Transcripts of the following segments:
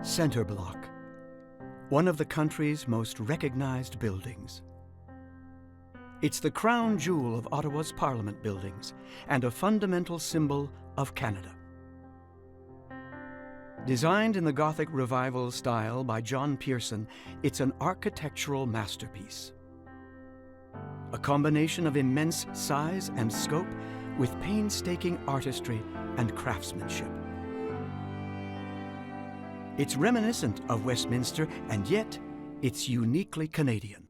Centre Block, one of the country's most recognized buildings. It's the crown jewel of Ottawa's Parliament buildings and a fundamental symbol of Canada. Designed in the Gothic Revival style by John Pearson, it's an architectural masterpiece. A combination of immense size and scope with painstaking artistry and craftsmanship. It's reminiscent of Westminster, and yet it's uniquely Canadian.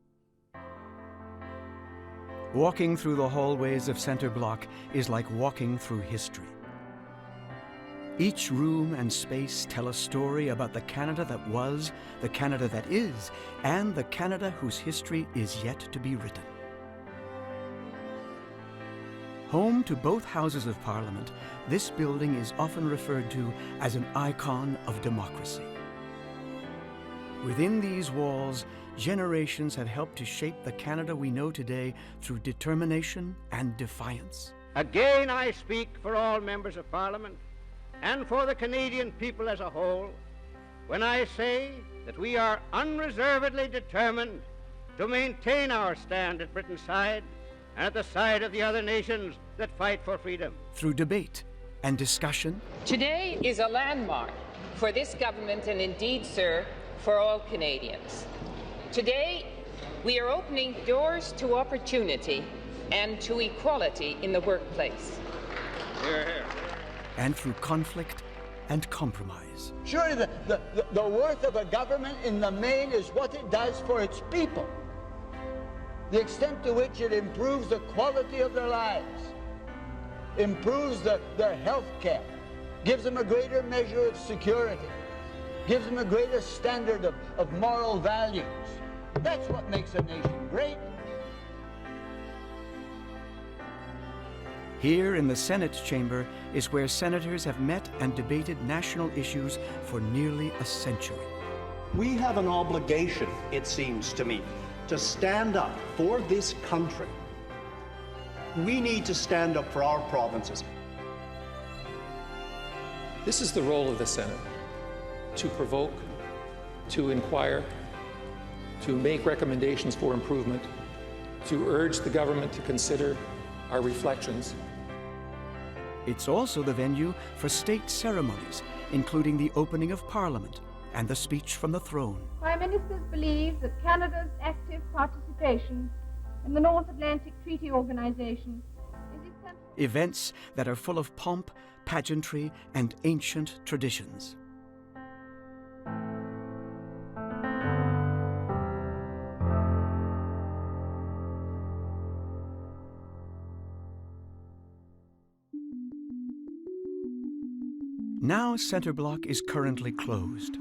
Walking through the hallways of Centre Block is like walking through history. Each room and space tell a story about the Canada that was, the Canada that is, and the Canada whose history is yet to be written. Home to both Houses of Parliament, this building is often referred to as an icon of democracy. Within these walls, generations have helped to shape the Canada we know today through determination and defiance. Again, I speak for all members of Parliament and for the Canadian people as a whole when I say that we are unreservedly determined to maintain our stand at Britain's side and at the side of the other nations that fight for freedom. Through debate and discussion. Today is a landmark for this government and indeed, sir, for all Canadians. Today, we are opening doors to opportunity and to equality in the workplace. Hear, hear. And through conflict and compromise. Surely the worth of a government in the main is what it does for its people. The extent to which it improves the quality of their lives, improves their health care, gives them a greater measure of security, gives them a greater standard of moral values. That's what makes a nation great. Here in the Senate chamber is where senators have met and debated national issues for nearly a century. We have an obligation, it seems to me, to stand up for this country. We need to stand up for our provinces. This is the role of the Senate, to provoke, to inquire, to make recommendations for improvement, to urge the government to consider our reflections. It's also the venue for state ceremonies, including the opening of Parliament and the speech from the throne. Prime Ministers believe that Canada's active participation in the North Atlantic Treaty Organization is essential. Events that are full of pomp, pageantry, and ancient traditions. Now Centre Block is currently closed.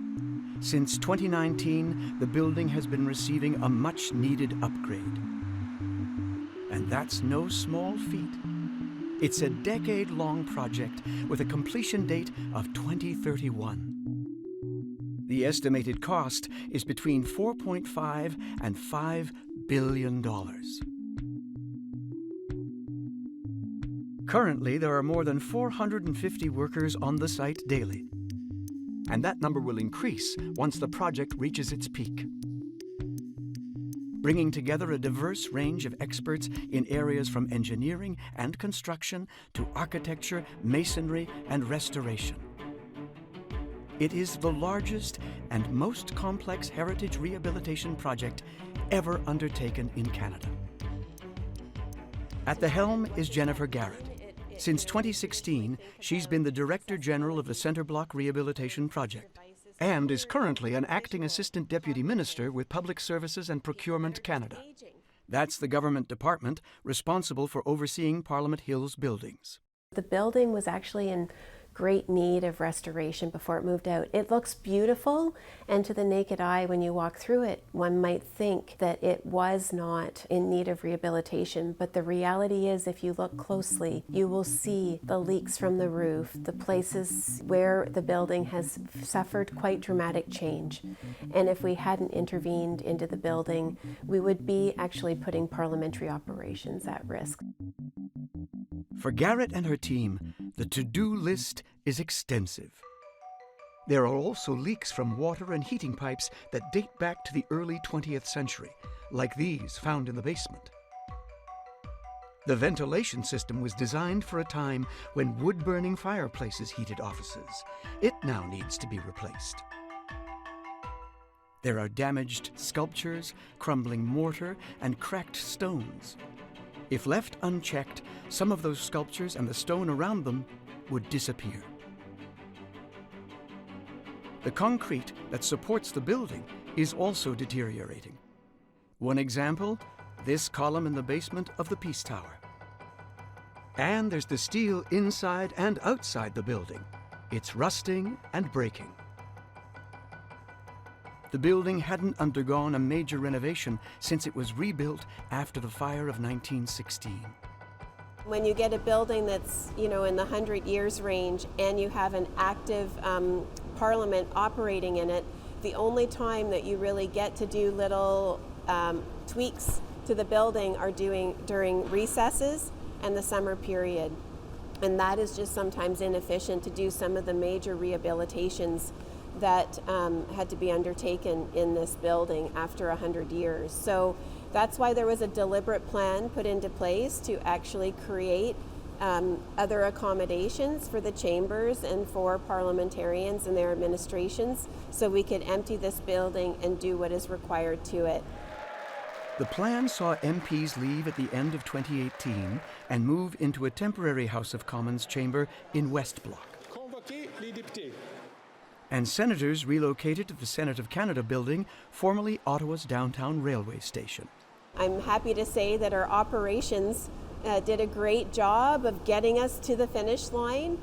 Since 2019, the building has been receiving a much-needed upgrade. And that's no small feat. It's a decade-long project with a completion date of 2031. The estimated cost is between $4.5 and $5 billion. Currently, there are more than 450 workers on the site daily. And that number will increase once the project reaches its peak. Bringing together a diverse range of experts in areas from engineering and construction to architecture, masonry, and restoration. It is the largest and most complex heritage rehabilitation project ever undertaken in Canada. At the helm is Jennifer Garrett. Since 2016, she's been the Director General of the Centre Block Rehabilitation Project and is currently an Acting Assistant Deputy Minister with Public Services and Procurement Canada. That's the government department responsible for overseeing Parliament Hill's buildings. The building was actually in great need of restoration before it moved out. It looks beautiful, and to the naked eye when you walk through it, one might think that it was not in need of rehabilitation, but the reality is if you look closely, you will see the leaks from the roof, the places where the building has suffered quite dramatic change. And if we hadn't intervened into the building, we would be actually putting parliamentary operations at risk. For Garrett and her team, the to-do list is extensive. There are also leaks from water and heating pipes that date back to the early 20th century, like these found in the basement. The ventilation system was designed for a time when wood-burning fireplaces heated offices. It now needs to be replaced. There are damaged sculptures, crumbling mortar, and cracked stones. If left unchecked, some of those sculptures and the stone around them would disappear. The concrete that supports the building is also deteriorating. One example, this column in the basement of the Peace Tower. And there's the steel inside and outside the building. It's rusting and breaking. The building hadn't undergone a major renovation since it was rebuilt after the fire of 1916. When you get a building that's, in the 100 years range and you have an active parliament operating in it, the only time that you really get to do little tweaks to the building are during recesses and the summer period. And that is just sometimes inefficient to do some of the major rehabilitations that had to be undertaken in this building after 100 years. So that's why there was a deliberate plan put into place to actually create other accommodations for the chambers and for parliamentarians and their administrations, so we could empty this building and do what is required to it. The plan saw MPs leave at the end of 2018 and move into a temporary House of Commons chamber in West Block. And senators relocated to the Senate of Canada building, formerly Ottawa's downtown railway station. I'm happy to say that our operations did a great job of getting us to the finish line,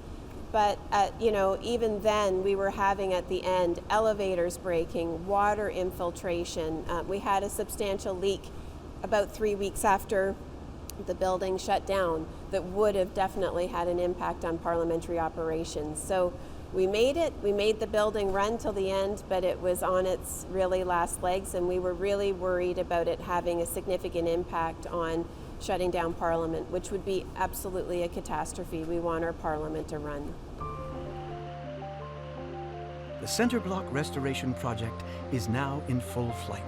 but even then we were having at the end elevators breaking, water infiltration. We had a substantial leak about 3 weeks after the building shut down that would have definitely had an impact on parliamentary operations. So we made it. We made the building run till the end, but it was on its really last legs, and we were really worried about it having a significant impact on shutting down Parliament, which would be absolutely a catastrophe. We want our Parliament to run. The Centre Block Restoration Project is now in full flight.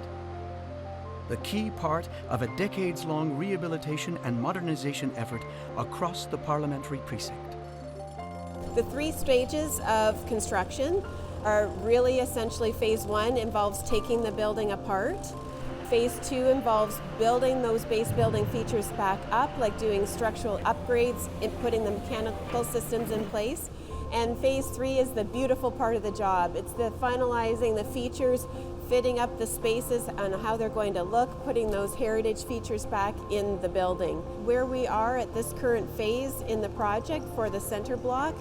The key part of a decades-long rehabilitation and modernization effort across the parliamentary precinct. The 3 stages of construction are really essentially phase 1 involves taking the building apart. Phase 2 involves building those base building features back up, like doing structural upgrades and putting the mechanical systems in place. And phase 3 is the beautiful part of the job. It's the finalizing the features, fitting up the spaces and how they're going to look, putting those heritage features back in the building. Where we are at this current phase in the project for the Centre Block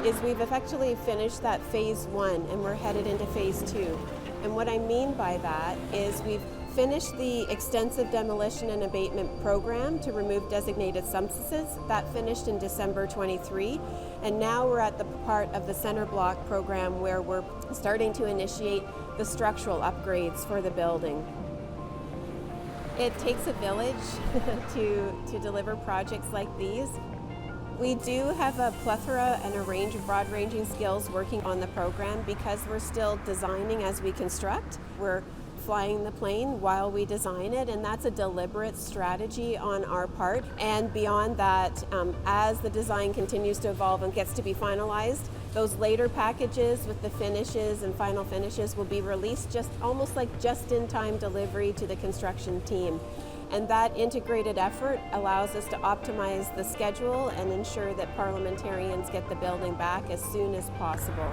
is we've effectively finished that phase 1 and we're headed into phase 2. And what I mean by that is we've finished the extensive demolition and abatement program to remove designated substances. That finished in December 23. And now we're at the part of the Centre Block program where we're starting to initiate the structural upgrades for the building. It takes a village to deliver projects like these. We do have a plethora and a range of broad-ranging skills working on the program because we're still designing as we construct. We're flying the plane while we design it, and that's a deliberate strategy on our part. And beyond that, as the design continues to evolve and gets to be finalized, those later packages with the finishes and final finishes will be released just almost like just-in-time delivery to the construction team. And that integrated effort allows us to optimize the schedule and ensure that parliamentarians get the building back as soon as possible.